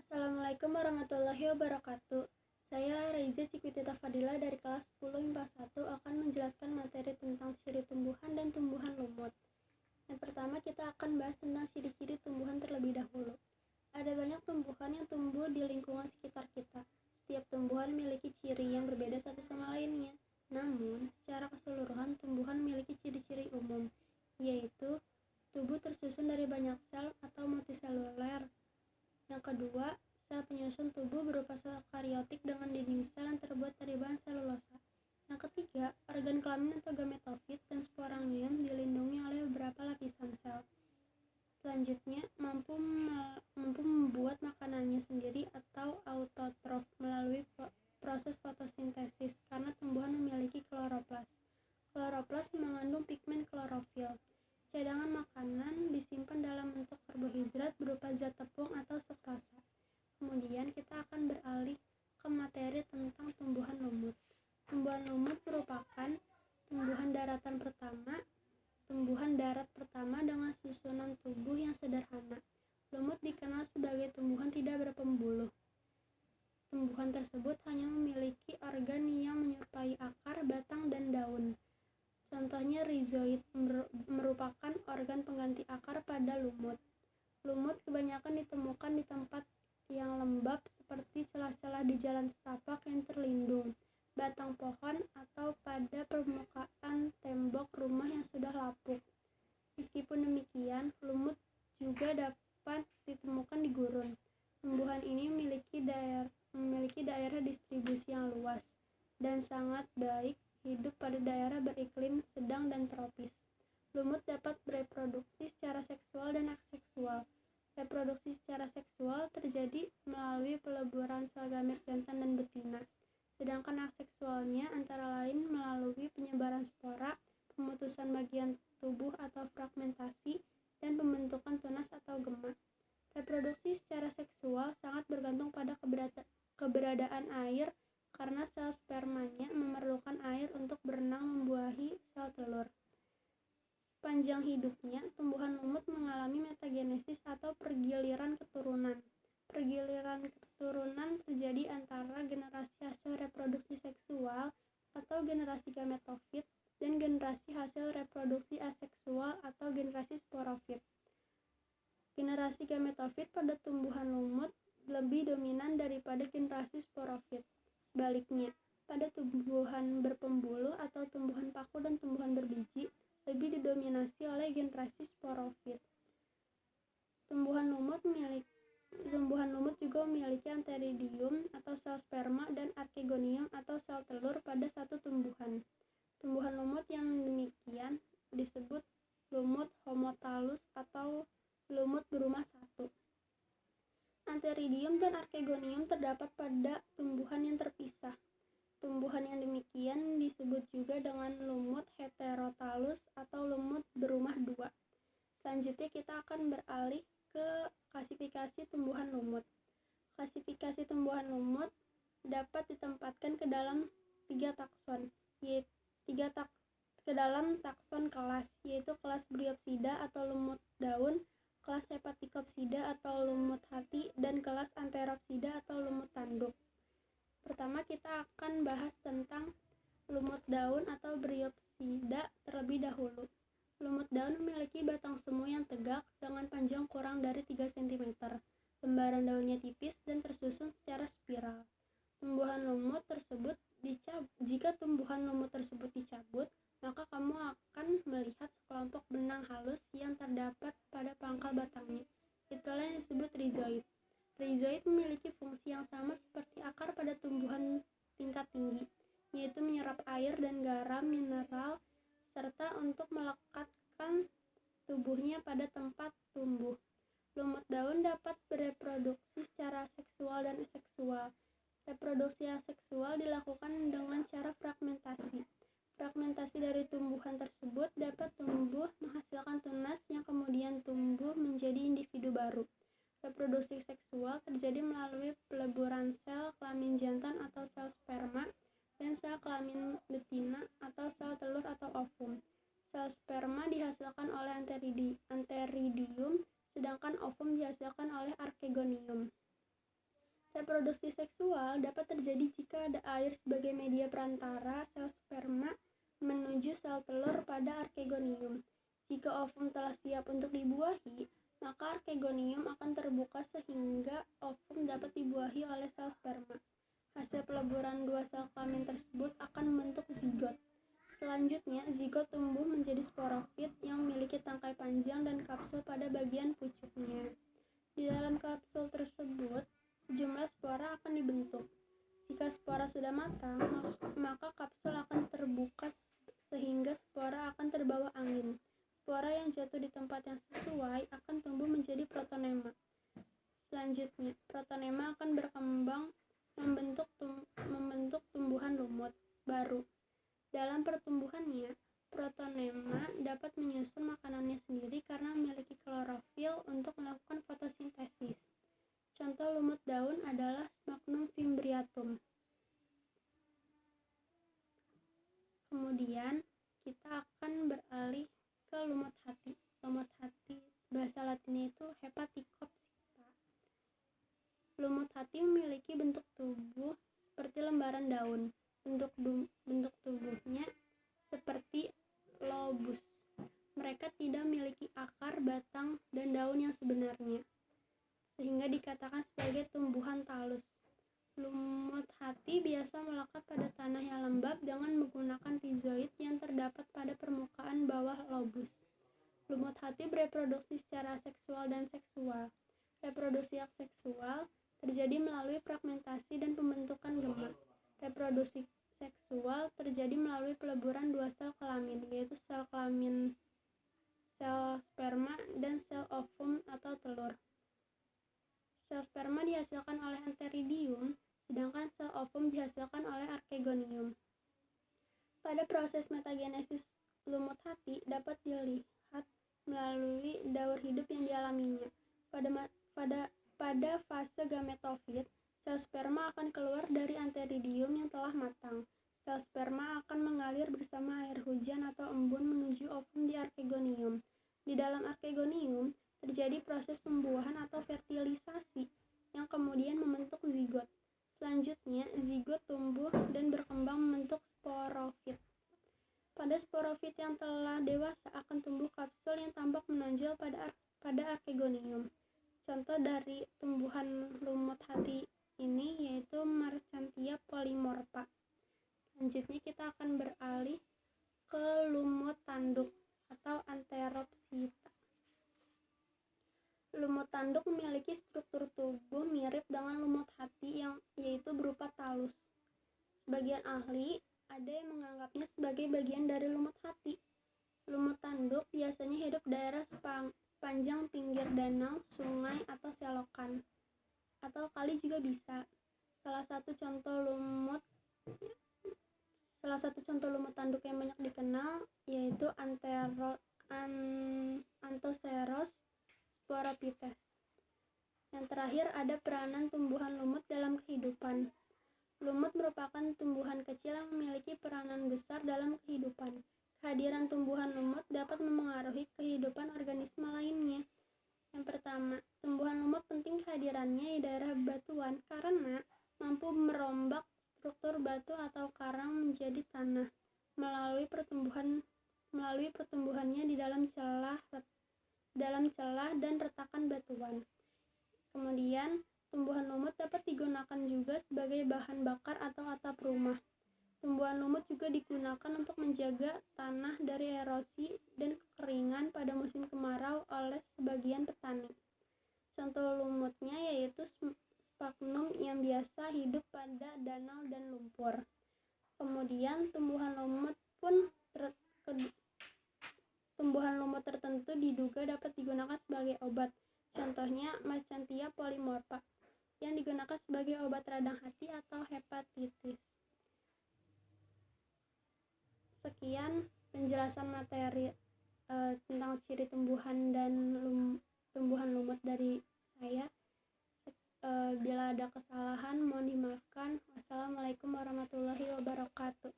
Assalamualaikum warahmatullahi wabarakatuh. Saya Raiza Cikwitita Fadila dari kelas 10 IPA 1 akan menjelaskan materi tentang ciri tumbuhan dan tumbuhan lumut. Yang pertama kita akan bahas tentang ciri-ciri tumbuhan terlebih dahulu. Ada banyak tumbuhan yang tumbuh di lingkungan sekitar kita. Setiap tumbuhan memiliki ciri yang berbeda satu sama lainnya. Namun, secara keseluruhan tumbuhan memiliki ciri-ciri umum, yaitu tubuh tersusun dari banyak sel atau multiseluler. Yang kedua, sel penyusun tubuh berupa sel kariotik dengan dinding sel yang terbuat dari bahan selulosa. Yang ketiga, organ kelamin atau gametofit dan sporangium dilindungi oleh beberapa lapisan sel. Selanjutnya, mampu membuat makanannya sendiri atau autotrof melalui proses fotosintesis karena tumbuhan memiliki kloroplas. Kloroplas mengandung pigmen klorofil. Cadangan makanan disimpan dalam bentuk karbohidrat berupa zat tepung atau sukrosa. Kemudian kita akan beralih ke materi tentang tumbuhan lumut. Tumbuhan lumut merupakan tumbuhan darat pertama dengan susunan tubuh yang sederhana. Lumut dikenal sebagai tumbuhan tidak berpembuluh. Tumbuhan tersebut hanya memiliki organ yang menyerupai akar, batang, dan daun. Contohnya rizoid merupakan organ pengganti akar pada lumut. Lumut kebanyakan ditemukan di tempat yang lembab seperti celah-celah di jalan setapak yang terlindung, batang pohon, atau pada permukaan tembok rumah yang sudah lapuk. Meskipun demikian, lumut juga dapat ditemukan di gurun. Tumbuhan ini memiliki daerah distribusi yang luas dan sangat baik hidup pada daerah beriklim sedang dan tropis. Lumut dapat bereproduksi secara seksual dan aseksual. Reproduksi secara seksual terjadi melalui peleburan sel gamet jantan dan betina, sedangkan aseksualnya antara lain melalui penyebaran spora, pemutusan bagian tubuh atau fragmentasi, dan pembentukan tunas atau gema. Reproduksi secara seksual sangat bergantung pada keberadaan air karena sel spermanya memerlukan air untuk berenang membuahi sel telur. Sepanjang hidupnya, tumbuhan lumut mengalami metagenesis atau pergiliran keturunan. Pergiliran keturunan terjadi antara generasi hasil reproduksi seksual atau generasi gametofit dan generasi hasil reproduksi aseksual atau generasi sporofit. Generasi gametofit pada tumbuhan lumut lebih dominan daripada generasi sporofit. Sebaliknya, pada tumbuhan berpembuluh atau tumbuhan paku dan tumbuhan berbiji lebih didominasi oleh generasi sporofit. Tumbuhan lumut juga memiliki antheridium atau sel sperma dan archegonium atau sel telur pada satu tumbuhan. Tumbuhan lumut yang demikian disebut lumut homotalus atau lumut berumah satu. Antheridium dan archegonium terdapat pada tumbuhan yang terpisah. Tumbuhan yang demikian disebut juga dengan lumut heterotalus atau lumut berumah dua. Selanjutnya kita akan beralih ke klasifikasi tumbuhan lumut. Klasifikasi tumbuhan lumut dapat ditempatkan ke dalam tiga takson, ke dalam takson kelas, yaitu kelas Bryopsida atau lumut daun, kelas Hepaticopsida atau lumut hati, dan kelas Antheropsida atau lumut tanduk. Pertama kita akan bahas tentang lumut daun atau Bryopsida terlebih dahulu. Lumut daun memiliki batang semu yang tegak dengan panjang kurang dari 3 cm. Lembaran daunnya tipis dan tersusun secara spiral. Jika tumbuhan lumut tersebut dicabut, maka kamu akan melihat sekelompok benang halus yang terdapat pada pangkal batangnya. Itulah yang disebut rizoid. Rizoid memiliki fungsi yang sama seperti akar pada tumbuhan tingkat tinggi, yaitu menyerap air dan garam mineral serta untuk melekatkan tubuhnya pada tempat tumbuh. Lumut daun dapat bereproduksi secara seksual dan aseksual. Reproduksi aseksual dilakukan dengan cara fragmentasi. Fragmentasi dari tumbuhan tersebut dapat tumbuh menghasilkan tunas yang kemudian tumbuh menjadi individu baru. Reproduksi seksual terjadi melalui peleburan sel kelamin jantan atau sel sperma dan sel kelamin betina atau sel telur atau ovum. Sel sperma dihasilkan oleh antheridium, sedangkan ovum dihasilkan oleh archegonium. Reproduksi seksual dapat terjadi jika ada air sebagai media perantara sel sperma menuju sel telur pada archegonium. Jika ovum telah siap untuk dibuahi, maka archegonium akan terbuka sehingga ovum dapat dibuahi oleh sel sperma. Hasil peleburan dua sel kelamin tersebut akan membentuk zigot. Selanjutnya, zigot tumbuh menjadi sporofit yang memiliki tangkai panjang dan kapsul pada bagian pucuknya. Di dalam kapsul tersebut, sejumlah spora akan dibentuk. Jika spora sudah matang, maka kapsul akan terbuka sehingga spora akan terbawa angin. Spora yang jatuh di tempat yang sesuai akan tumbuh menjadi protonema. Selanjutnya, protonema akan berkembang membentuk tumbuhan lumut baru. Dalam pertumbuhannya, protonema dapat menyusun makanannya sendiri karena memiliki klorofil untuk melakukan fotosintesis. Contoh lumut daun adalah Sphagnum fimbriatum. Kemudian kita akan beralih ke lumut hati. Lumut hati bahasa latinnya itu Hepaticopsita. Lumut hati memiliki bentuk tubuh seperti lembaran daun. Bentuk tubuhnya seperti lobus. Mereka tidak memiliki akar, batang, dan daun yang sebenarnya, sehingga dikatakan sebagai tumbuhan talus. Lumut hati biasa melekat pada tanah yang lembab dengan menggunakan rizoid yang terdapat pada permukaan bawah lobus. Lumut hati bereproduksi secara seksual dan seksual. Reproduksi seksual terjadi melalui fragmentasi dan pembentukan gemak. Reproduksi seksual terjadi melalui peleburan dua sel kelamin, yaitu sel kelamin, sel sperma, dan sel ovum atau telur. Sel sperma dihasilkan oleh antheridium, sedangkan sel ovum dihasilkan oleh archegonium. Pada proses metagenesis lumut hati dapat dilihat melalui daur hidup yang dialaminya. Pada fase gametofit, sel sperma akan keluar dari antheridium yang telah matang. Sel sperma akan mengalir bersama air hujan atau embun menuju ovum di archegonium. Di dalam archegonium, terjadi proses pembuahan atau fertilisasi yang kemudian membentuk zigot. Selanjutnya, zigot tumbuh dan berkembang membentuk sporofit. Pada sporofit yang telah dewasa akan tumbuh kapsul yang tampak menonjol pada archegonium. Contoh dari tumbuhan lumut hati ini yaitu Marchantia polymorpha. Selanjutnya kita akan beralih ke lumut tanduk atau Antheropsita. Lumut tanduk memiliki struktur tubuh mirip dengan lumut hati yaitu berupa talus. Sebagian ahli ada yang menganggapnya sebagai bagian dari lumut hati. Lumut tanduk biasanya hidup daerah sepanjang pinggir danau, sungai, atau selokan, atau kali juga bisa. Salah satu contoh lumut tanduk yang banyak dikenal yaitu Anthoceros sporophytes. Yang terakhir ada peranan tumbuhan lumut dalam kehidupan. Lumut merupakan tumbuhan kecil yang memiliki peranan besar dalam kehidupan. Kehadiran tumbuhan lumut dapat memengaruhi kehidupan organisme lainnya. Yang pertama, tumbuhan lumut penting kehadirannya di daerah batuan karena mampu merombak struktur batu atau karang menjadi tanah melalui pertumbuhannya di dalam celah dan retakan batuan. Kemudian, tumbuhan lumut dapat digunakan juga sebagai bahan bakar atau atap rumah. Tumbuhan lumut juga digunakan untuk menjaga tanah dari erosi dan kekeringan pada musim kemarau oleh sebagian petani. Contoh lumutnya yaitu Sphagnum yang biasa hidup pada danau dan lumpur. Kemudian tumbuhan lumut tertentu diduga dapat digunakan sebagai obat. Contohnya Marchantia polymorpha yang digunakan sebagai obat radang hati atau hepatitis. Sekian penjelasan materi tentang ciri tumbuhan dan tumbuhan lumut dari saya. Bila ada kesalahan mohon dimaafkan. Wassalamualaikum warahmatullahi wabarakatuh.